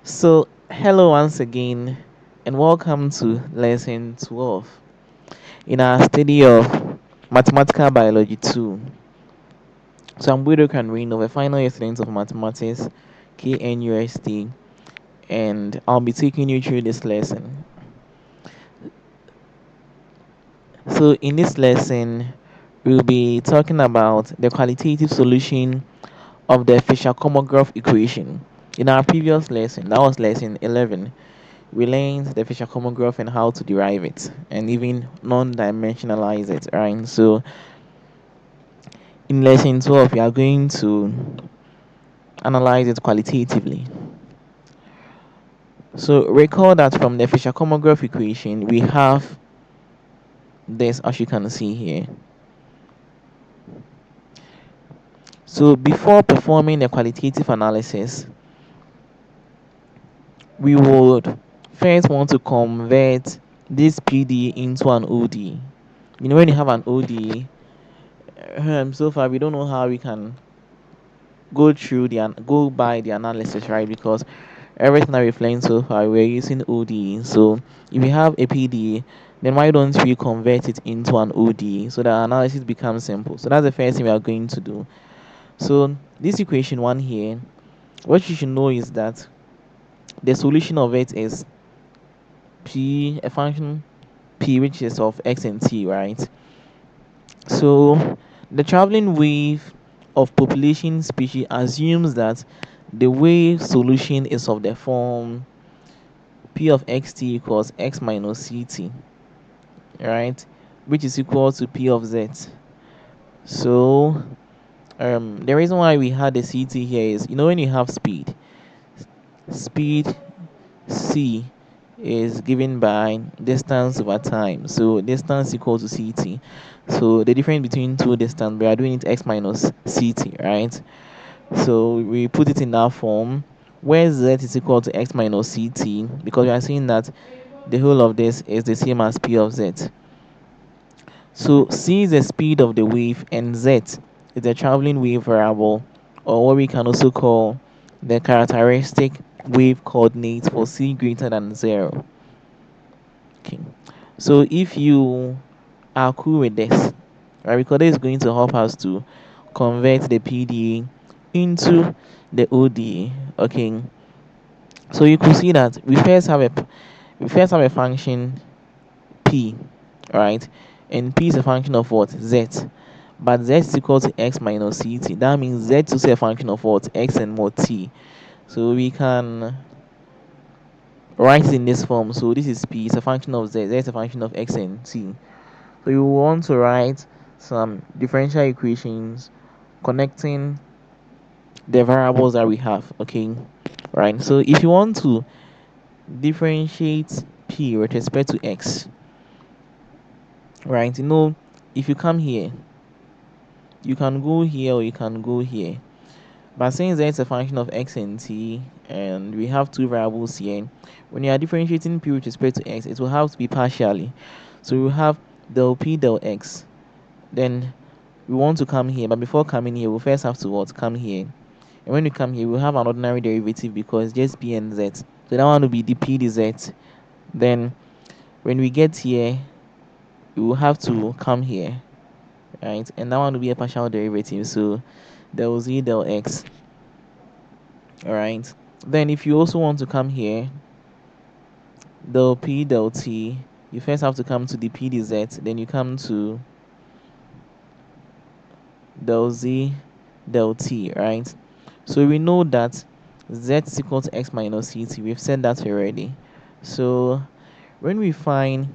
So, hello once again, and welcome to lesson 12 in our study of Mathematical Biology 2. So, I'm Widow Canrino, the final year student of Mathematics, KNUST, and I'll be taking you through this lesson. So, in this lesson, we'll be talking about the qualitative solution of the Fisher-Kolmogorov equation. In our previous lesson, that was lesson 11, we learned the Fisher-Kolmogorov and how to derive it and even non-dimensionalize it, right? So in lesson 12, we are going to analyze it qualitatively. So recall that from the Fisher-Kolmogorov equation, we have this, as you can see here. So before performing the qualitative analysis, we would first want to convert this PD into an ODE. You know, when you have an ODE, so far we don't know how we can go by the analysis, right? Because everything that we've learned so far, we're using ODE. So if we have a PD, then why don't we convert it into an ODE so that analysis becomes simple? So that's the first thing we are going to do. So this equation one here, what you should know is that the solution of it is p, a function p which is of x and t, right? So the traveling wave of population species assumes that the wave solution is of the form p of xt equals x minus ct, right? Which is equal to p of z. So the reason why we had the ct here is, you know, when you have speed c is given by distance over time. So distance equal to ct. So the difference between two distance, we are doing it x minus ct, right? So we put it in that form where z is equal to x minus ct, because we are saying that the whole of this is the same as p of z. So c is the speed of the wave and z is the traveling wave variable, or what we can also call the characteristic wave coordinate for c greater than 0. Okay. So if you are cool with this, right, because this is going to help us to convert the PD into the ODE. Okay. So you could see that we first have a function p, right? And p is a function of what? Z. But z is equal to x minus ct. That means z is also a function of what? X and more t. So we can write it in this form. So this is p, it's a function of z is a function of x and t. So you want to write some differential equations connecting the variables that we have, okay? Right. So if you want to differentiate p with respect to x, right? You know, if you come here, you can go here or you can go here. But since it's a function of x and t, and we have two variables here, when you are differentiating p with respect to x, it will have to be partially. So we have del p del x. Then we want to come here, but before coming here, we first have to what? Come here. And when we come here, we'll have an ordinary derivative because just p and z. So that one will be dp dz. Then when we get here, we will have to come here, right? And that one will be a partial derivative. So del z del x. Alright. Then if you also want to come here, del p del t, you first have to come to the p dz, then you come to del z del t, right? So we know that z is equal to x minus ct. We've said that already. So when we find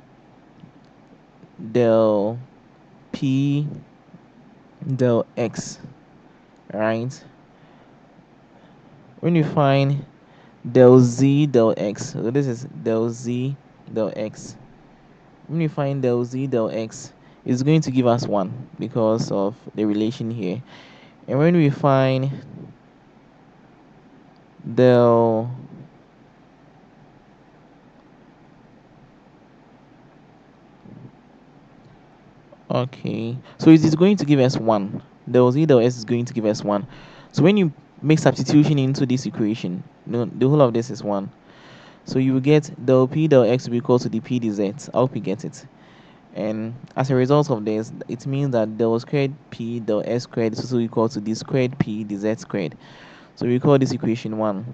del p del x, right? When we find del z del x, so this is del z del x. When we find del z del x, it's going to give us 1 because of the relation here. And when we find del okay, so it is going to give us 1. Del z del s is going to give us 1. So when you make substitution into this equation, no, the whole of this is 1. So you will get del p del x will be equal to the p dz. I hope you get it. And as a result of this, it means that del squared p del s squared is also equal to d squared p dz squared. So we call this equation 1.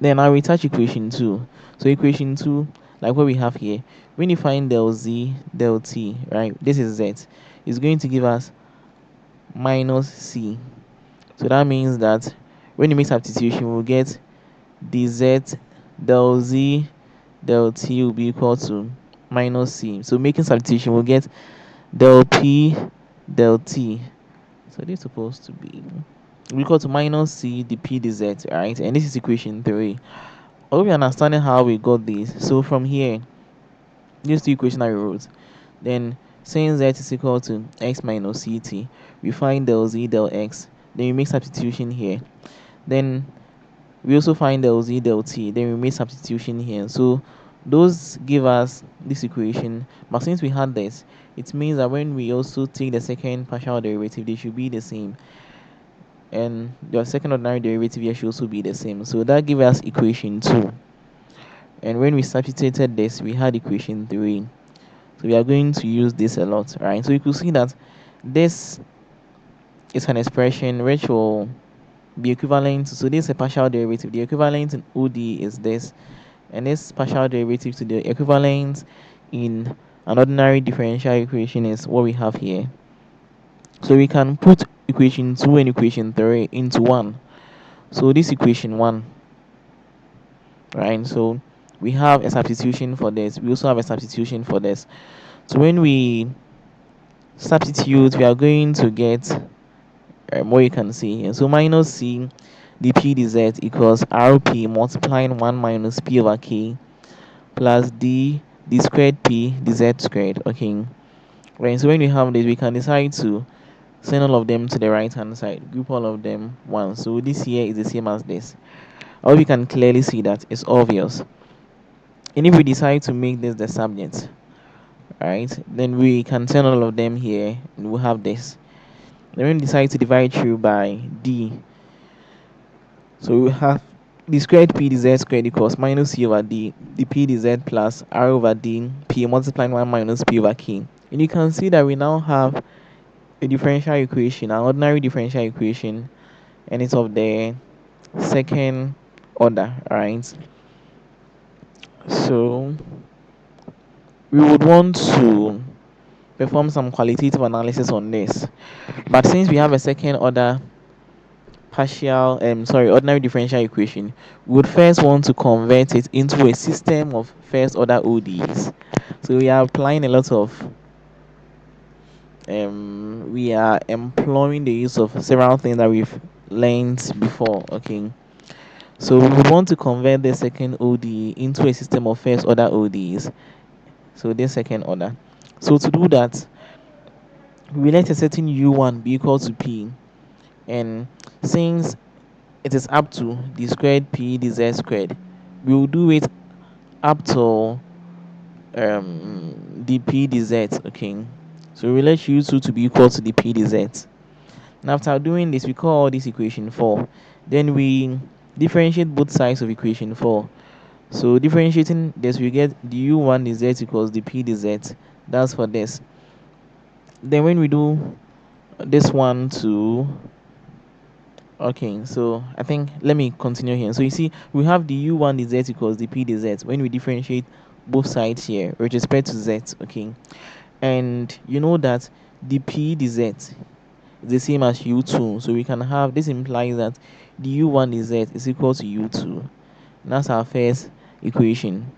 Then I'll retouch equation 2. So equation 2, like what we have here, when you find del z del t, right, this is z, is going to give us minus c. So that means that when you make substitution, we'll get dz del z del t will be equal to minus c. So making substitution, we'll get del p del t. So this is supposed to be equal to minus c dp dz, right? And this is equation 3. I hope you're understanding how we got this. So from here, this two equation that we wrote, then since z is equal to x minus ct, we find del z del x. Then we make substitution here. Then we also find del z del t. Then we make substitution here. So those give us this equation. But since we had this, it means that when we also take the second partial derivative, they should be the same. And the second ordinary derivative here should also be the same. So that gives us equation 2. And when we substituted this, we had equation 3. So we are going to use this a lot, right? So you could see that this is an expression which will be equivalent. So this is a partial derivative. The equivalent in OD is this. And this partial derivative to the equivalent in an ordinary differential equation is what we have here. So we can put equation 2 and equation 3 into 1. So this equation 1, right? So we have a substitution for this. We also have a substitution for this. So when we substitute, we are going to get what you can see here. So minus c dp dz equals rp multiplying 1 minus p over k plus d squared p dz squared. Okay, right. So when we have this, we can decide to send all of them to the right hand side, group all of them 1. So this here is the same as this. I hope you can clearly see that it's obvious. And if we decide to make this the subject, right, then we can send all of them here and we'll have this. Then when we decide to divide through by d, so we have d squared p dz squared equals minus c over d p dz plus r over d p multiplying 1 minus p over k. And you can see that we now have a differential equation, an ordinary differential equation, and it's of the second order, right? So we would want to perform some qualitative analysis on this. But since we have a second order ordinary differential equation, we would first want to convert it into a system of first order ODEs. So we are applying a lot of we are employing the use of several things that we've learned before. Okay, so we would want to convert the second ODE into a system of first order ODEs. So this second order. So to do that, we let a certain u1 be equal to p, and since it is up to d squared p dz squared, we will do it up to dp dz. Okay, so we let u2 to be equal to dp dz. And after doing this, we call this equation 4. Then we differentiate both sides of equation 4. So differentiating this, we get du1 dz equals dp dz. That's for this. Then when we do this one to okay, so I think let me continue here. So you see, we have the u1 dz equals dp dz when we differentiate both sides here with respect to z. Okay, and you know that dp dz is the same as u2, so we can have this implies that the u1 dz is equal to u2. And that's our first equation,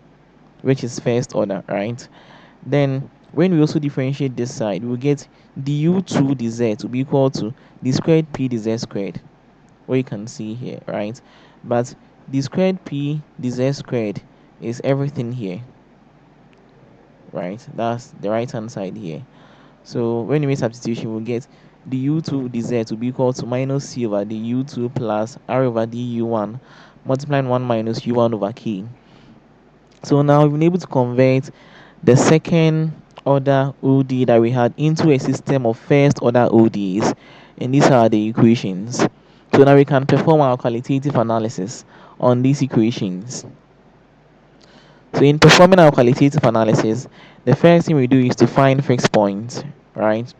which is first order, right? Then when we also differentiate this side, we'll get du2 dz will be equal to d squared p dz squared, what you can see here, right? But d squared p dz squared is everything here, right? That's the right hand side here. So when we make substitution, we'll get du2 dz will be equal to minus c over du2 plus r over du1 multiplying 1 minus u1 over k. So now we've been able to convert the second order OD that we had into a system of first order ODs, and these are the equations. So now we can perform our qualitative analysis on these equations. So in performing our qualitative analysis, the first thing we do is to find fixed points, right?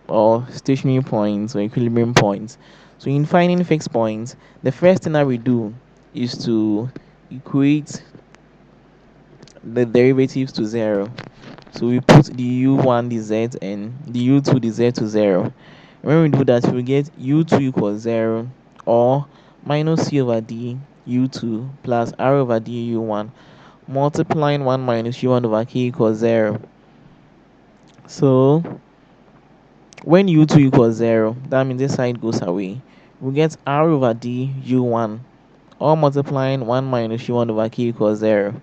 Or stationary points or equilibrium points. So in finding fixed points, the first thing that we do is to equate the derivatives to zero. So we put the u1 dz and the u2 dz to zero. And when we do that, we get u2 equals 0 or minus c over d u2 plus r over d u1 multiplying 1 minus u1 over k equals 0. So when u2 equals 0, that means this side goes away. We get r over d u1 all multiplying 1 minus u1 over k equals 0.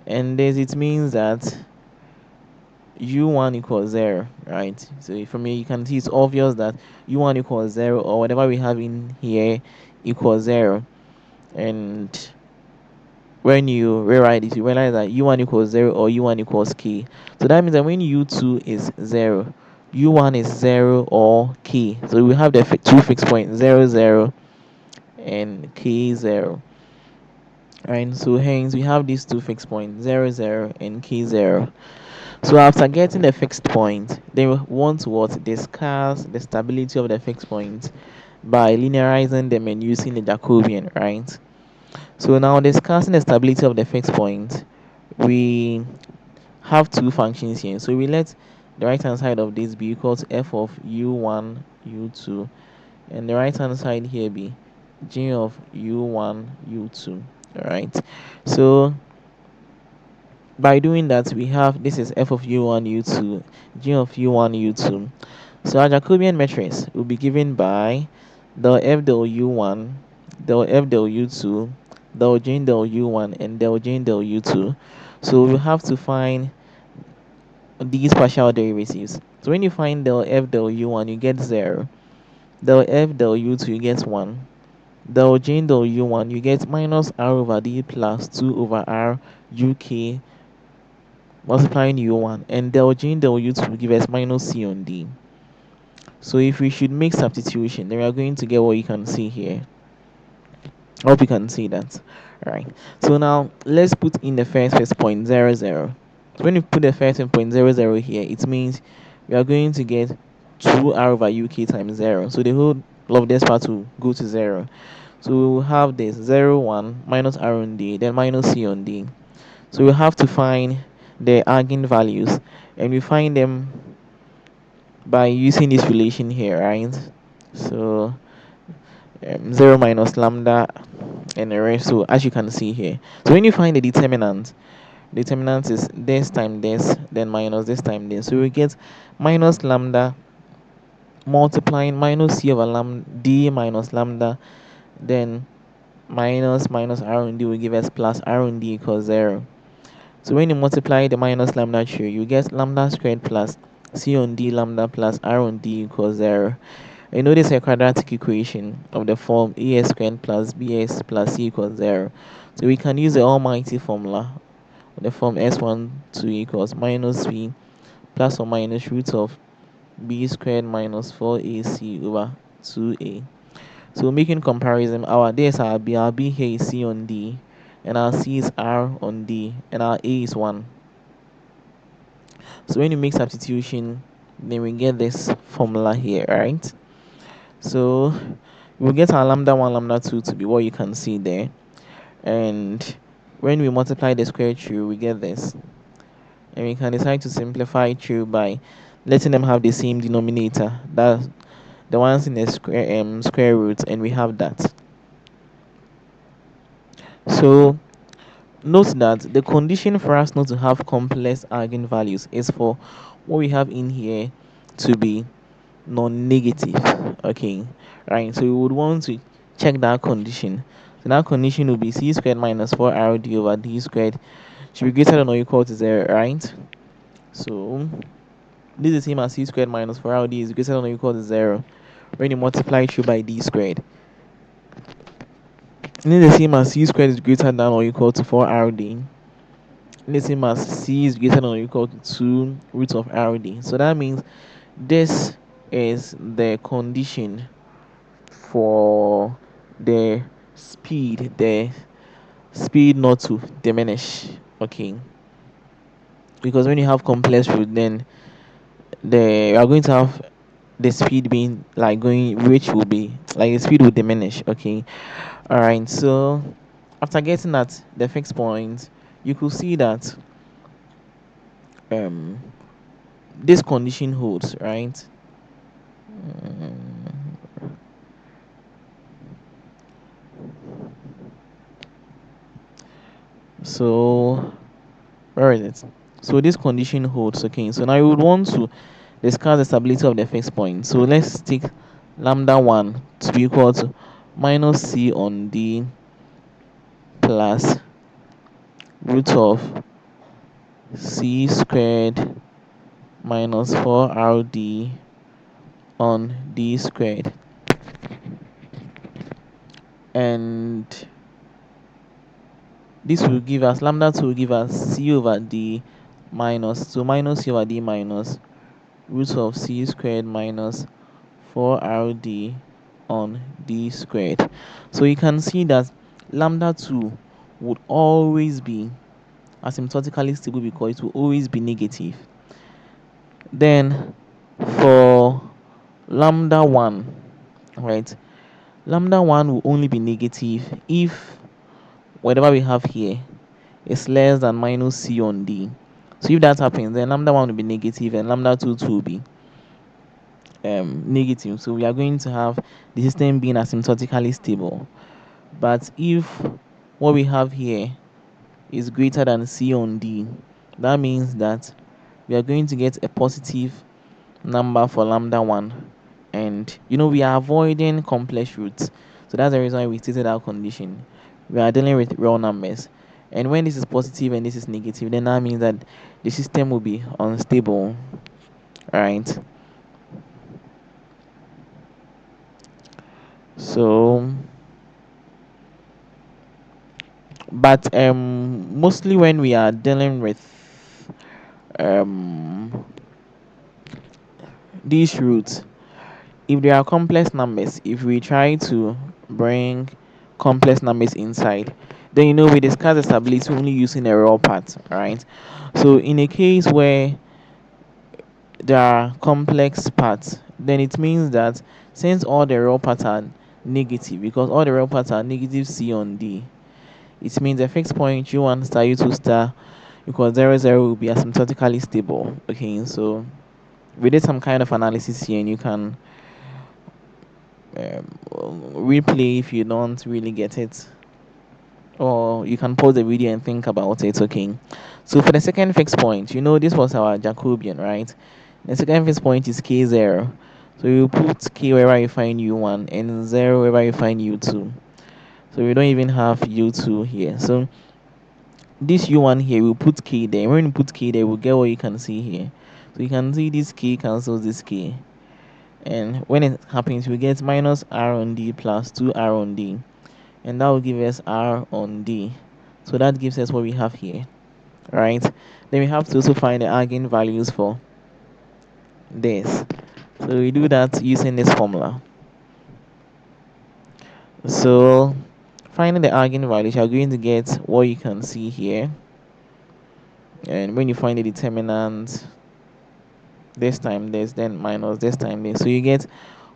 And this it means that u1 equals 0, right? So from here you can see it's obvious that u1 equals 0 or whatever we have in here equals 0. And when you rewrite it, you realize that u1 equals 0 or u1 equals k. So that means that when u2 is 0, u1 is 0 or k. So we have the two fixed points 0 0 and k 0. Right, so hence we have these two fixed points 0 0 and k 0. So after getting the fixed point, then we want to what? Discuss the stability of the fixed point by linearizing them and using the Jacobian, right? So now discussing the stability of the fixed point, we have two functions here. So we let the right hand side of this be equal to f of u1, u2, and the right hand side here be g of u1, u2. Alright. So by doing that, we have this is f of u1, u2, g of u1, u2. So our Jacobian matrix will be given by del f del u1, del f del u2, del j del u1, and del j del u2. So we have to find these partial derivatives. So when you find del f del u1, you get 0. Del f del u2, you get 1. Del j del u1, you get minus r over d plus 2 over r uk multiplying u1. And del j del u2 will give us minus c on d. So if we should make substitution, then we are going to get what you can see here. I hope you can see that. Alright. So now let's put in the first point 0 0. So when you put the first point 0 0 here, it means we are going to get 2r over uk times 0. So the whole of this part will go to 0. So we will have this 0 1 minus r on d, then minus c on d. So we have to find the eigenvalues, and we find them by using this relation here, right? So 0 minus lambda and the rest. So as you can see here, so when you find the determinant is this time this, then minus this time this. So we get minus lambda multiplying minus c over lambda d minus lambda, then minus r on d will give us plus r on d equals 0. So when you multiply the minus lambda here, you get lambda squared plus c on d lambda plus r on d equals 0. You notice a quadratic equation of the form as squared plus bs plus c equals 0. So we can use the almighty formula of the form s1 2 equals minus b plus or minus root of b squared minus 4ac over 2a. So making comparison, our b here is c on d, and our c is r on d, and our a is 1. So when you make substitution, then we get this formula here, right? So we'll get our lambda 1, lambda 2 to be what you can see there. And when we multiply the square through, we get this. And we can decide to simplify through by letting them have the same denominator. That's the ones in the square root, and we have that. So note that the condition for us not to have complex eigenvalues is for what we have in here to be non-negative. Okay, right? So we would want to check that condition. So that condition will be c squared minus 4rd over d squared should be greater than or equal to 0, right? So this is the same as c squared minus 4rd is greater than or equal to 0 when you multiply through by d squared. And this is the same as c squared is greater than or equal to 4rd. And the same as c is greater than or equal to 2 root of rd. So that means this is the condition for the speed not to diminish. Okay, because when you have complex root, then you are going to have the speed being like going, which will be like the speed will diminish. Okay, all right. So after getting at the fixed point, you could see that um this condition holds, right? Mm, so where is it? So this condition holds. Okay, so now you would want to discuss the stability of the fixed point. So let's take lambda 1 to be equal to minus c on d plus root of c squared minus 4rd on d squared, and this will give us lambda 2 will give us c over d minus, so minus c over d minus root of c squared minus 4rd on d squared. So you can see that lambda 2 would always be asymptotically stable because it will always be negative. Then for lambda 1, right, lambda 1 will only be negative if whatever we have here is less than minus c on d. So if that happens, then lambda 1 will be negative and lambda 2 will be negative. So we are going to have the system being asymptotically stable. But if what we have here is greater than c on d, that means that we are going to get a positive number for lambda 1, and we are avoiding complex roots. So that's the reason why we stated our condition. We are dealing with real numbers, and when this is positive and this is negative, then that means that the system will be unstable. Right? So but mostly when we are dealing with um these roots, if there are complex numbers, if we try to bring complex numbers inside, then we discuss the stability only using a raw part, right? So in a case where there are complex parts, then it means that since all the raw parts are negative, because all the raw parts are negative c on d, it means the fixed point u1 star u2 star equals 0 0 will be asymptotically stable. Okay, so we did some kind of analysis here, and you can replay if you don't really get it, or you can pause the video and think about it. Okay, so for the second fixed point, this was our Jacobian, right? The second fixed point is k0, so you put k wherever you find u1 and 0 wherever you find u2. So we don't even have u2 here, so this u1 here, we'll put k there. When you put k there, we'll get what you can see here. So you can see this k cancels this k, and when it happens, we get minus r on d plus 2r on d, and that will give us r on d. So that gives us what we have here, right? Then we have to also find the eigenvalues for this. So we do that using this formula. So finding the eigenvalues, you're going to get what you can see here, and when you find the determinant, this time this, then minus this time this, so you get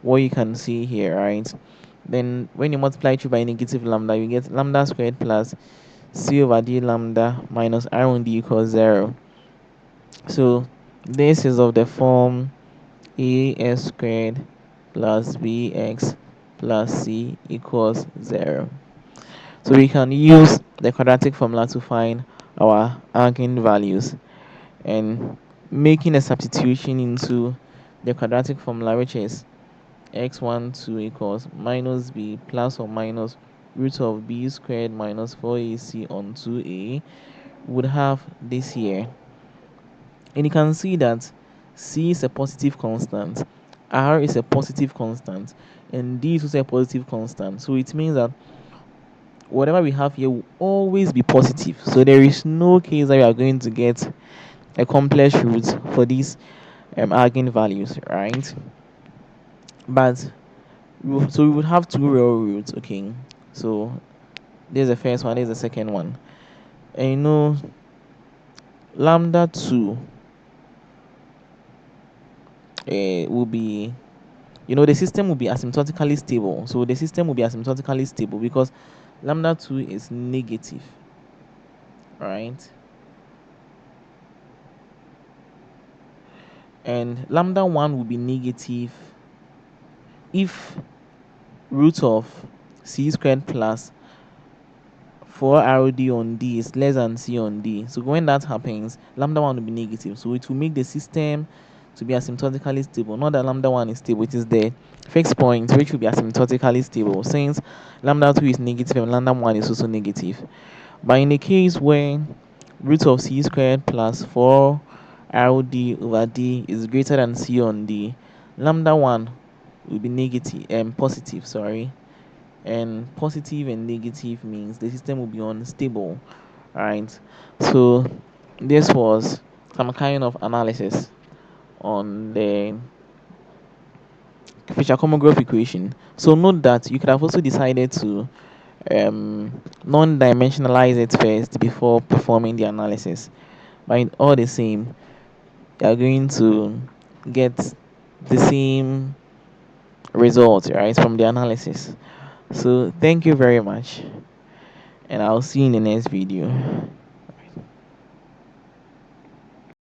what you can see here, right? Then when you multiply it by negative lambda, you get lambda squared plus c over d lambda minus r on d equals 0. So this is of the form as squared plus bx plus c equals 0. So we can use the quadratic formula to find our eigenvalues, and making a substitution into the quadratic formula, which is x12 equals minus b plus or minus root of b squared minus 4ac on 2a, would have this here. And you can see that c is a positive constant, r is a positive constant, and d is also a positive constant. So it means that whatever we have here will always be positive. So there is no case that we are going to get a complex root for these eigenvalues, right? But So we would have two real roots. Okay, so there's the first one, there's the second one. And lambda 2 will be, the system will be asymptotically stable. So the system will be asymptotically stable because lambda 2 is negative, right? And lambda 1 will be negative if root of c squared plus 4rd on d is less than c on d. So when that happens, lambda 1 will be negative. So it will make the system to be asymptotically stable. Not that lambda 1 is stable, it is the fixed point which will be asymptotically stable since lambda 2 is negative and lambda 1 is also negative. But in the case where root of c squared plus 4rd over d is greater than c on d, lambda 1 will be positive, sorry. And positive and negative means the system will be unstable, right? So this was some kind of analysis on the Fisher-Kolmogorov equation. So note that you could have also decided to non-dimensionalize it first before performing the analysis. But in all the same, you are going to get the same result, right, from the analysis. So thank you very much, and I'll see you in the next video.